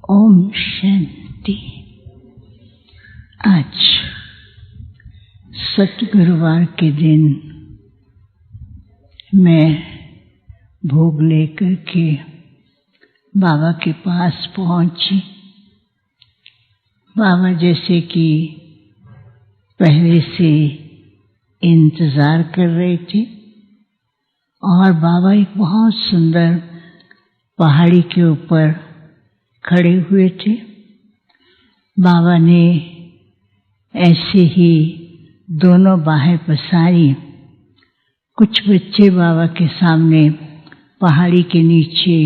ओम शांति। आज सतगुरुवार के दिन मैं भोग लेकर के बाबा के पास पहुंची। बाबा जैसे कि पहले से इंतजार कर रहे थे और बाबा एक बहुत सुंदर पहाड़ी के ऊपर खड़े हुए थे। बाबा ने ऐसे ही दोनों बाहें पसारी। कुछ बच्चे बाबा के सामने पहाड़ी के नीचे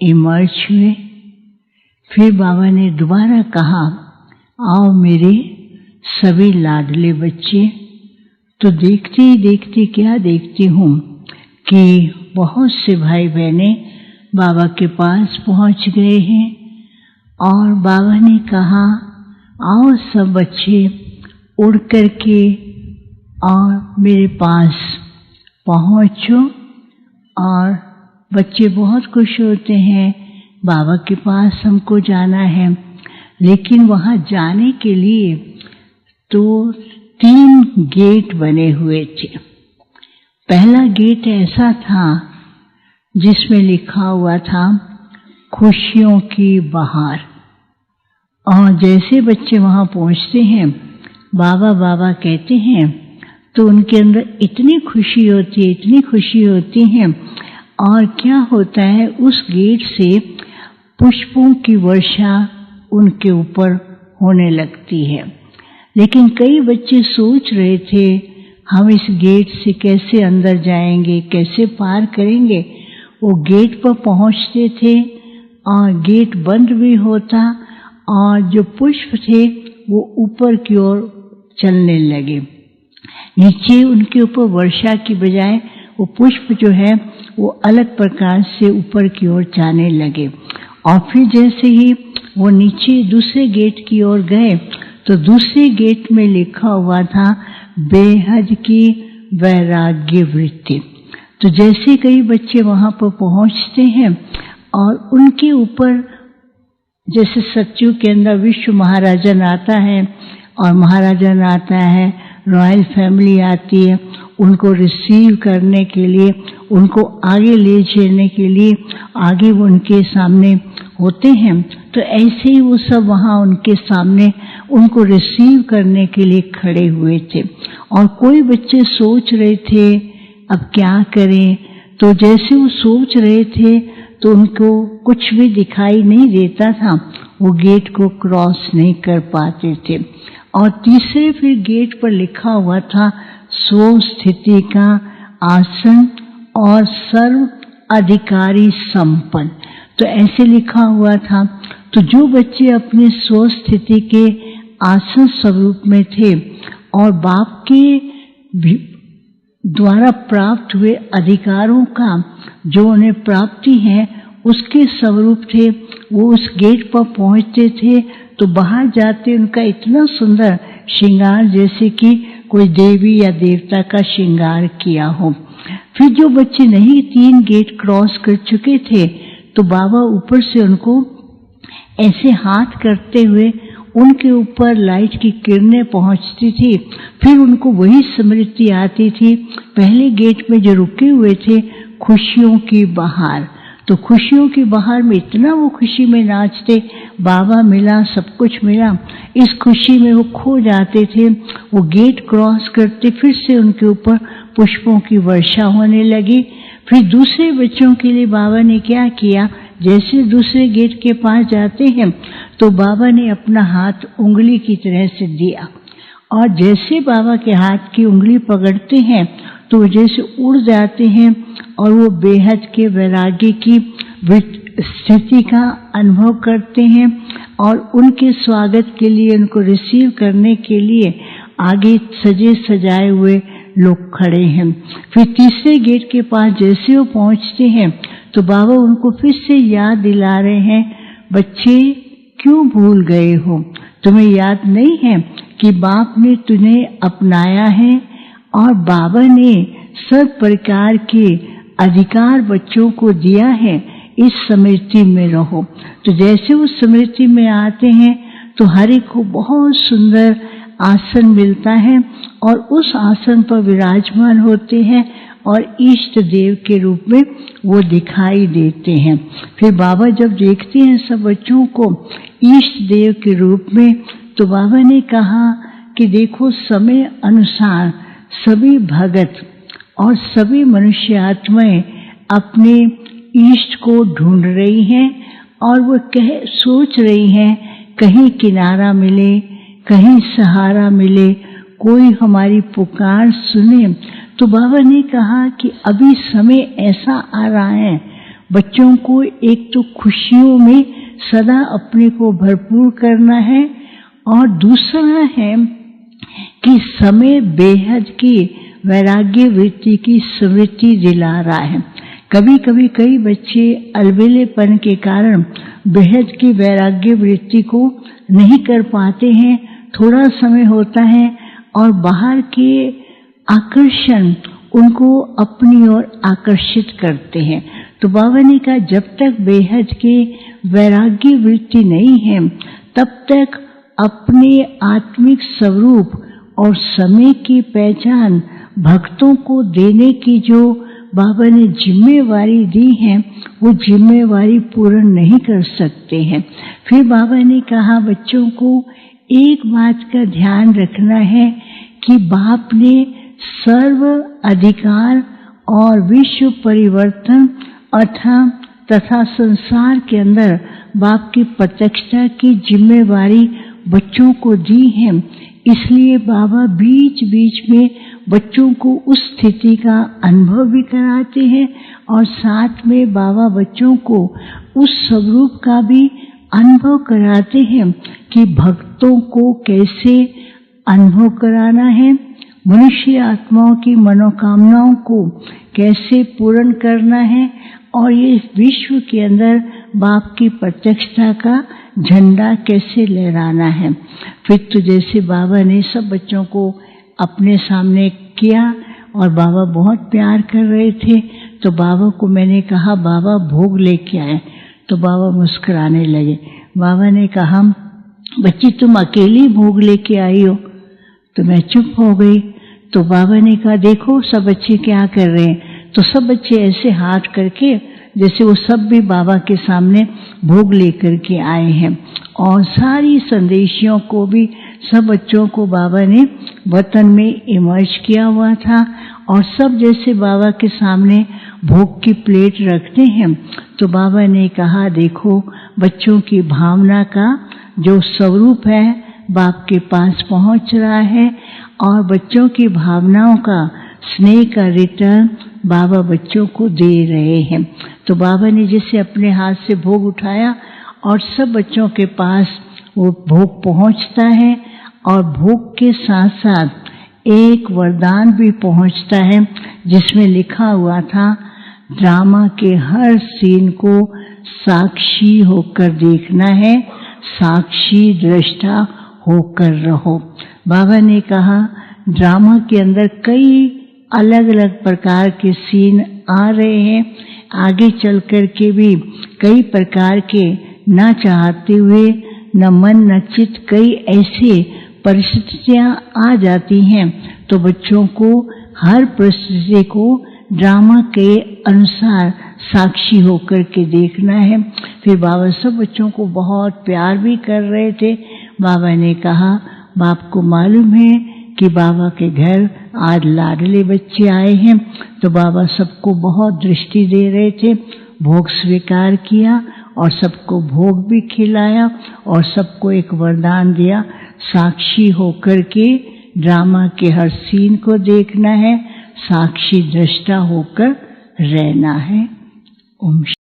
इमर्ज हुए। फिर बाबा ने दोबारा कहा, आओ मेरे सभी लाडले बच्चे। तो देखते ही देखते क्या देखती हूँ कि बहुत से भाई बहने बाबा के पास पहुंच गए हैं और बाबा ने कहा, आओ सब बच्चे उड़ करके और मेरे पास पहुंचो। और बच्चे बहुत खुश होते हैं, बाबा के पास हमको जाना है। लेकिन वहाँ जाने के लिए तो 3 गेट बने हुए थे। पहला गेट ऐसा था जिसमें लिखा हुआ था खुशियों की बहार। और जैसे बच्चे वहाँ पहुँचते हैं, बाबा बाबा कहते हैं, तो उनके अंदर इतनी खुशी होती है। और क्या होता है, उस गेट से पुष्पों की वर्षा उनके ऊपर होने लगती है। लेकिन कई बच्चे सोच रहे थे, हम इस गेट से कैसे अंदर जाएंगे, कैसे पार करेंगे। वो गेट पर पहुंचते थे और गेट बंद भी होता और जो पुष्प थे वो ऊपर की ओर चलने लगे। नीचे उनके ऊपर वर्षा की बजाय वो पुष्प जो है वो अलग प्रकार से ऊपर की ओर जाने लगे। और फिर जैसे ही वो नीचे दूसरे गेट की ओर गए तो दूसरे गेट में लिखा हुआ था बेहद की वैराग्य वृत्ति। तो जैसे कई बच्चे वहाँ पर पहुँचते हैं और उनके ऊपर जैसे सत्युग के अंदर विश्व महाराजन आता है और महाराजन आता है, रॉयल फैमिली आती है, उनको रिसीव करने के लिए, उनको आगे ले चलने के लिए आगे वो उनके सामने होते हैं। तो ऐसे ही वो सब वहाँ उनके सामने उनको रिसीव करने के लिए खड़े हुए थे। और कोई बच्चे सोच रहे थे अब क्या करें। तो जैसे वो सोच रहे थे तो उनको कुछ भी दिखाई नहीं देता था, वो गेट को क्रॉस नहीं कर पाते थे। और तीसरे फिर गेट पर लिखा हुआ था स्व स्थिति का आसन और सर्व अधिकारी संपन्न। तो ऐसे लिखा हुआ था। तो जो बच्चे अपने स्व स्थिति के आसन स्वरूप में थे और बाप के द्वारा प्राप्त हुए अधिकारों का जो उन्हें प्राप्ति है उसके स्वरूप थे, वो उस गेट पर पहुंचते थे तो बाहर जाते उनका इतना सुंदर श्रृंगार जैसे कि कोई देवी या देवता का श्रृंगार किया हो। फिर जो बच्चे नहीं 3 गेट क्रॉस कर चुके थे तो बाबा ऊपर से उनको ऐसे हाथ करते हुए उनके ऊपर लाइट की किरणें पहुंचती थी। फिर उनको वही स्मृति आती थी पहले गेट में जो रुके हुए थे, खुशियों की बहार। तो खुशियों की बहार में इतना वो खुशी में नाचते, बाबा मिला, सब कुछ मिला, इस खुशी में वो खो जाते थे। वो गेट क्रॉस करते फिर से उनके ऊपर पुष्पों की वर्षा होने लगी। फिर दूसरे बच्चों के लिए बाबा ने क्या किया, जैसे दूसरे गेट के पास जाते हैं तो बाबा ने अपना हाथ उंगली की तरह से दिया और जैसे बाबा के हाथ की उंगली पकड़ते हैं तो वो जैसे उड़ जाते हैं और वो बेहद के वैराग्य की स्थिति का अनुभव करते हैं। और उनके स्वागत के लिए, उनको रिसीव करने के लिए आगे सजे सजाए हुए लोग खड़े हैं। फिर तीसरे गेट के पास जैसे वो पहुंचते हैं तो बाबा उनको फिर से याद दिला रहे हैं, बच्चे क्यों भूल गए हो, तुम्हें याद नहीं है कि बाप ने तुम्हें अपनाया है और बाबा ने सब प्रकार के अधिकार बच्चों को दिया है। इस स्मृति में रहो। तो जैसे उस स्मृति में आते हैं तो हर एक को बहुत सुंदर आसन मिलता है और उस आसन पर विराजमान होते हैं और इष्ट देव के रूप में वो दिखाई देते हैं। फिर बाबा जब देखते हैं सब बच्चों को इष्ट देव के रूप में, तो बाबा ने कहा कि देखो समय अनुसार सभी भगत और सभी मनुष्य आत्माएं अपने इष्ट को ढूंढ रही हैं और वो सोच रही हैं कहीं किनारा मिले, कहीं सहारा मिले, कोई हमारी पुकार सुने। तो बाबा ने कहा कि अभी समय ऐसा आ रहा है, बच्चों को एक तो खुशियों में सदा अपने को भरपूर करना है और दूसरा है कि समय बेहद की वैराग्य वृत्ति की स्मृति दिला रहा है। कभी कभी कई बच्चे अलबेलेपन के कारण बेहद की वैराग्य वृत्ति को नहीं कर पाते हैं, थोड़ा समय होता है और बाहर के आकर्षण उनको अपनी ओर आकर्षित करते हैं। तो बाबा ने कहा जब तक बेहद की वैराग्य वृत्ति नहीं है तब तक अपने आत्मिक स्वरूप और समय की पहचान भक्तों को देने की जो बाबा ने जिम्मेवारी दी है वो जिम्मेवारी पूर्ण नहीं कर सकते हैं। फिर बाबा ने कहा बच्चों को एक बात का ध्यान रखना है कि बाप ने सर्व अधिकार और विश्व परिवर्तन तथा संसार के अंदर बाप की प्रत्यक्षता की जिम्मेवारी बच्चों को दी है। इसलिए बाबा बीच बीच में बच्चों को उस स्थिति का अनुभव भी कराते हैं और साथ में बाबा बच्चों को उस स्वरूप का भी अनुभव कराते हैं कि भक्तों को कैसे अनुभव कराना है, मनुष्य आत्माओं की मनोकामनाओं को कैसे पूर्ण करना है और ये विश्व के अंदर बाप की प्रत्यक्षता का झंडा कैसे लहराना है। फिर तो जैसे बाबा ने सब बच्चों को अपने सामने किया और बाबा बहुत प्यार कर रहे थे, तो बाबा को मैंने कहा बाबा भोग लेके आए, तो बाबा मुस्कुराने लगे। बाबा ने कहा बच्ची तुम अकेली भोग लेके आई हो, तो मैं चुप हो गई। तो बाबा ने कहा देखो सब बच्चे क्या कर रहे हैं, तो सब बच्चे ऐसे हाथ करके जैसे वो सब भी बाबा के सामने भोग लेकर के आए हैं और सारी संदेशियों को भी सब बच्चों को बाबा ने वतन में इमर्ज किया हुआ था और सब जैसे बाबा के सामने भोग की प्लेट रखते हैं। तो बाबा ने कहा देखो बच्चों की भावना का जो स्वरूप है बाप के पास पहुंच रहा है और बच्चों की भावनाओं का स्नेह का रिटर्न बाबा बच्चों को दे रहे हैं। तो बाबा ने जैसे अपने हाथ से भोग उठाया और सब बच्चों के पास वो भोग पहुंचता है और भोग के साथ साथ एक वरदान भी पहुंचता है जिसमें लिखा हुआ था ड्रामा के हर सीन को साक्षी होकर देखना है, साक्षी दृष्टा होकर रहो। बाबा ने कहा ड्रामा के अंदर कई अलग अलग प्रकार के सीन आ रहे हैं, आगे चल कर के भी कई प्रकार के न चाहते हुए न मन न चित कई ऐसे परिस्थितियां आ जाती हैं। तो बच्चों को हर परिस्थिति को ड्रामा के अनुसार साक्षी होकर के देखना है। फिर बाबा सब बच्चों को बहुत प्यार भी कर रहे थे। बाबा ने कहा बाप को मालूम है कि बाबा के घर आज लाडले बच्चे आए हैं, तो बाबा सबको बहुत दृष्टि दे रहे थे। भोग स्वीकार किया और सबको भोग भी खिलाया और सबको एक वरदान दिया, साक्षी होकर के ड्रामा के हर सीन को देखना है, साक्षी दृष्टा होकर रहना है। ओम